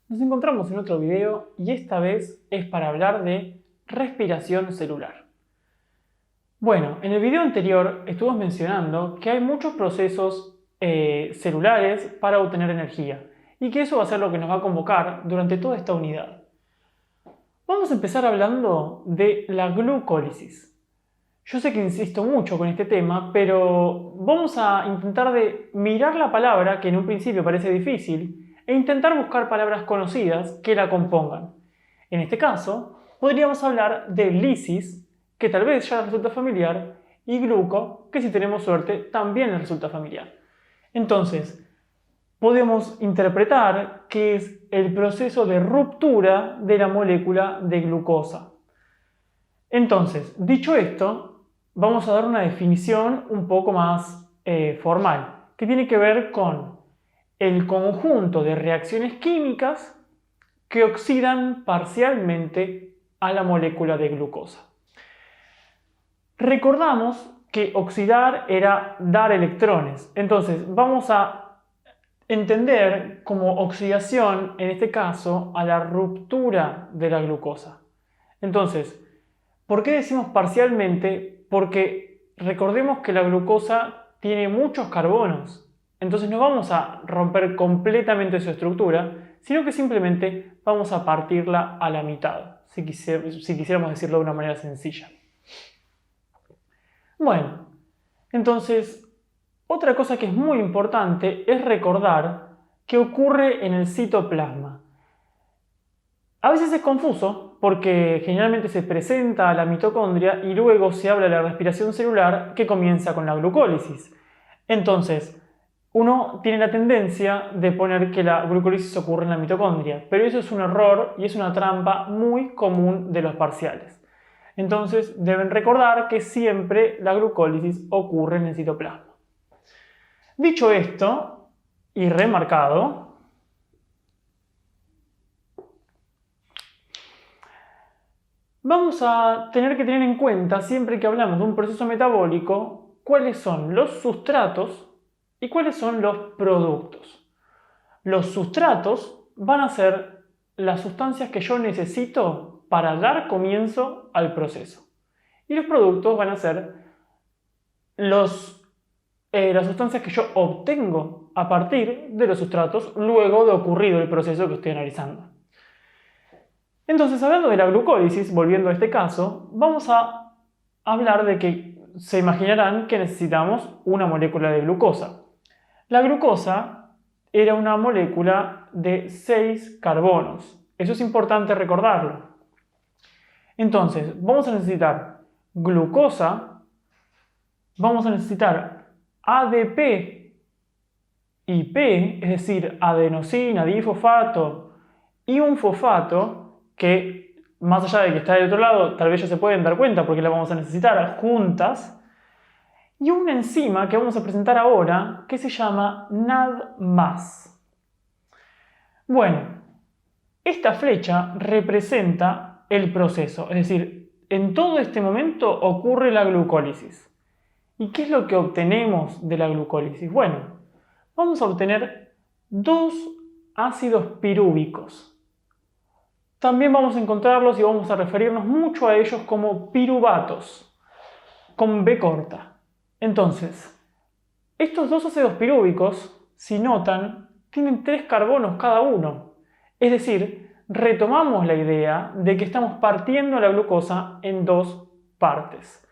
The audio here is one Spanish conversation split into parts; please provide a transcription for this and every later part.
Nos encontramos en otro video y esta vez es para hablar de respiración celular. Bueno, en el video anterior estuvimos mencionando que hay muchos procesos celulares para obtener energía y que eso va a ser lo que nos va a convocar durante toda esta unidad. Vamos a empezar hablando de la glucólisis. Yo sé que insisto mucho con este tema, pero vamos a intentar de mirar la palabra que en un principio parece difícil e intentar buscar palabras conocidas que la compongan. En este caso, podríamos hablar de lisis, que tal vez ya resulta familiar, y gluco, que si tenemos suerte también les resulta familiar. Entonces, podemos interpretar que es el proceso de ruptura de la molécula de glucosa. Entonces, dicho esto, vamos a dar una definición un poco más formal, que tiene que ver con el conjunto de reacciones químicas que oxidan parcialmente a la molécula de glucosa. Recordamos que oxidar era dar electrones, entonces vamos a entender como oxidación, en este caso, a la ruptura de la glucosa. Entonces, ¿por qué decimos parcialmente? Porque recordemos que la glucosa tiene muchos carbonos. Entonces no vamos a romper completamente su estructura, sino que simplemente vamos a partirla a la mitad, si quisiéramos decirlo de una manera sencilla. Bueno, entonces, otra cosa que es muy importante es recordar qué ocurre en el citoplasma. A veces es confuso porque generalmente se presenta a la mitocondria y luego se habla de la respiración celular que comienza con la glucólisis. Entonces, uno tiene la tendencia de poner que la glucólisis ocurre en la mitocondria, pero eso es un error y es una trampa muy común de los parciales. Entonces deben recordar que siempre la glucólisis ocurre en el citoplasma. Dicho esto y remarcado, vamos a tener que tener en cuenta siempre que hablamos de un proceso metabólico cuáles son los sustratos y cuáles son los productos. Los sustratos van a ser las sustancias que yo necesito para dar comienzo al proceso. Y los productos van a ser las sustancias que yo obtengo a partir de los sustratos luego de ocurrido el proceso que estoy analizando. Entonces, hablando de la glucólisis, volviendo a este caso, vamos a hablar de que se imaginarán que necesitamos una molécula de glucosa. La glucosa era una molécula de 6 carbonos. Eso es importante recordarlo. Entonces, vamos a necesitar glucosa, vamos a necesitar ADP y P, es decir, adenosina, difosfato y un fosfato, que más allá de que está del otro lado, tal vez ya se pueden dar cuenta porque la vamos a necesitar juntas, y una enzima que vamos a presentar ahora que se llama NAD+. Bueno, esta flecha representa el proceso, es decir, en todo este momento ocurre la glucólisis. ¿Y qué es lo que obtenemos de la glucólisis? Bueno, vamos a obtener 2 ácidos pirúvicos. También vamos a encontrarlos y vamos a referirnos mucho a ellos como piruvatos, con B corta. Entonces, estos 2 ácidos pirúvicos, si notan, tienen 3 carbonos cada uno. Es decir, retomamos la idea de que estamos partiendo la glucosa en 2 partes.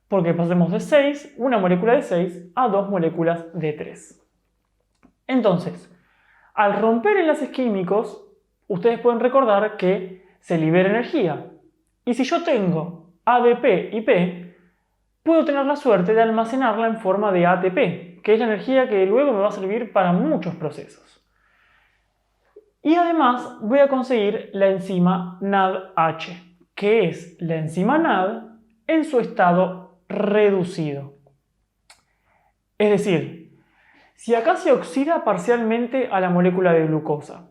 Porque pasemos de una molécula de 6 a 2 moléculas de 3. Entonces, al romper enlaces químicos, ustedes pueden recordar que se libera energía. Y si yo tengo ADP y P, puedo tener la suerte de almacenarla en forma de ATP, que es la energía que luego me va a servir para muchos procesos. Y además voy a conseguir la enzima NADH, que es la enzima NAD en su estado reducido. Es decir, si acá se oxida parcialmente a la molécula de glucosa,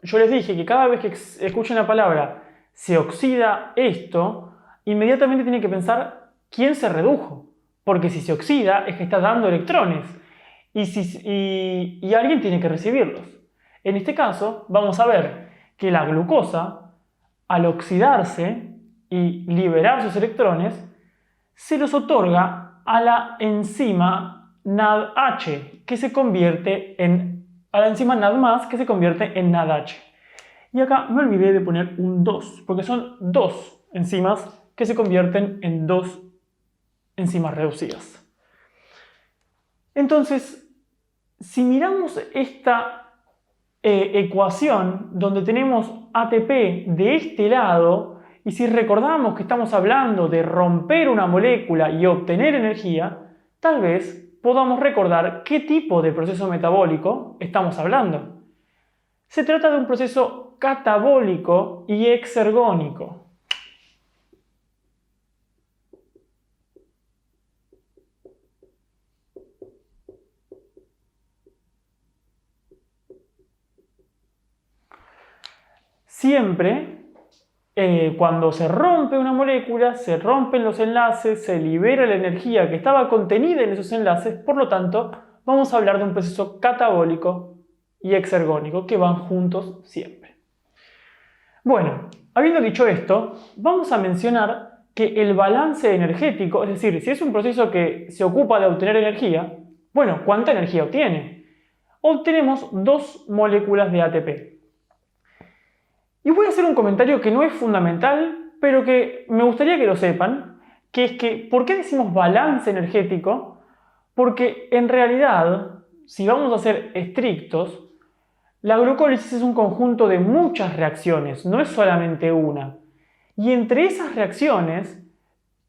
yo les dije que cada vez que escuchen la palabra se oxida esto, inmediatamente tienen que pensar quién se redujo. Porque si se oxida es que está dando electrones. y alguien tiene que recibirlos. En este caso, vamos a ver que la glucosa, al oxidarse y liberar sus electrones, se los otorga a la enzima NADH, que se convierte a la enzima NAD+, que se convierte en NADH. Y acá me olvidé de poner un 2, porque son dos enzimas que se convierten en dos enzimas reducidas. Entonces, si miramos esta ecuación donde tenemos ATP de este lado, y si recordamos que estamos hablando de romper una molécula y obtener energía, tal vez podamos recordar qué tipo de proceso metabólico estamos hablando. Se trata de un proceso catabólico y exergónico. Siempre, cuando se rompe una molécula, se rompen los enlaces, se libera la energía que estaba contenida en esos enlaces, por lo tanto, vamos a hablar de un proceso catabólico y exergónico que van juntos siempre. Bueno, habiendo dicho esto, vamos a mencionar que el balance energético, es decir, si es un proceso que se ocupa de obtener energía, bueno, ¿cuánta energía obtiene? Obtenemos 2 moléculas de ATP. Y voy a hacer un comentario que no es fundamental, pero que me gustaría que lo sepan, que es que, ¿por qué decimos balance energético? Porque en realidad, si vamos a ser estrictos, la glucólisis es un conjunto de muchas reacciones, no es solamente una. Y entre esas reacciones,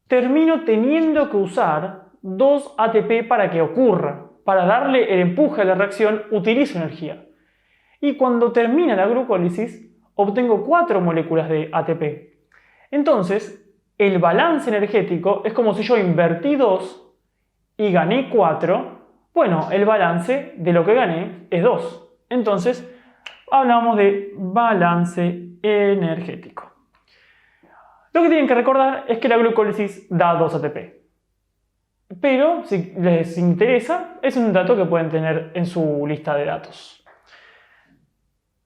termino teniendo que usar 2 ATP para que ocurra. Para darle el empuje a la reacción, utilizo energía. Y cuando termina la glucólisis, obtengo 4 moléculas de ATP. Entonces, el balance energético es como si yo invertí 2 y gané 4. Bueno, el balance de lo que gané es 2. Entonces, hablamos de balance energético. Lo que tienen que recordar es que la glucólisis da 2 ATP. Pero, si les interesa, es un dato que pueden tener en su lista de datos.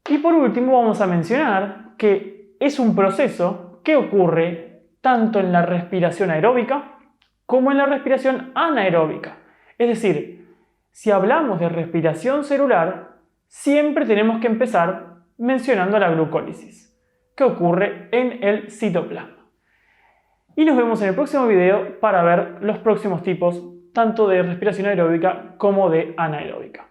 Y por último vamos a mencionar que es un proceso que ocurre tanto en la respiración aeróbica como en la respiración anaeróbica. Es decir, si hablamos de respiración celular, siempre tenemos que empezar mencionando la glucólisis, que ocurre en el citoplasma. Y nos vemos en el próximo video para ver los próximos tipos tanto de respiración aeróbica como de anaeróbica.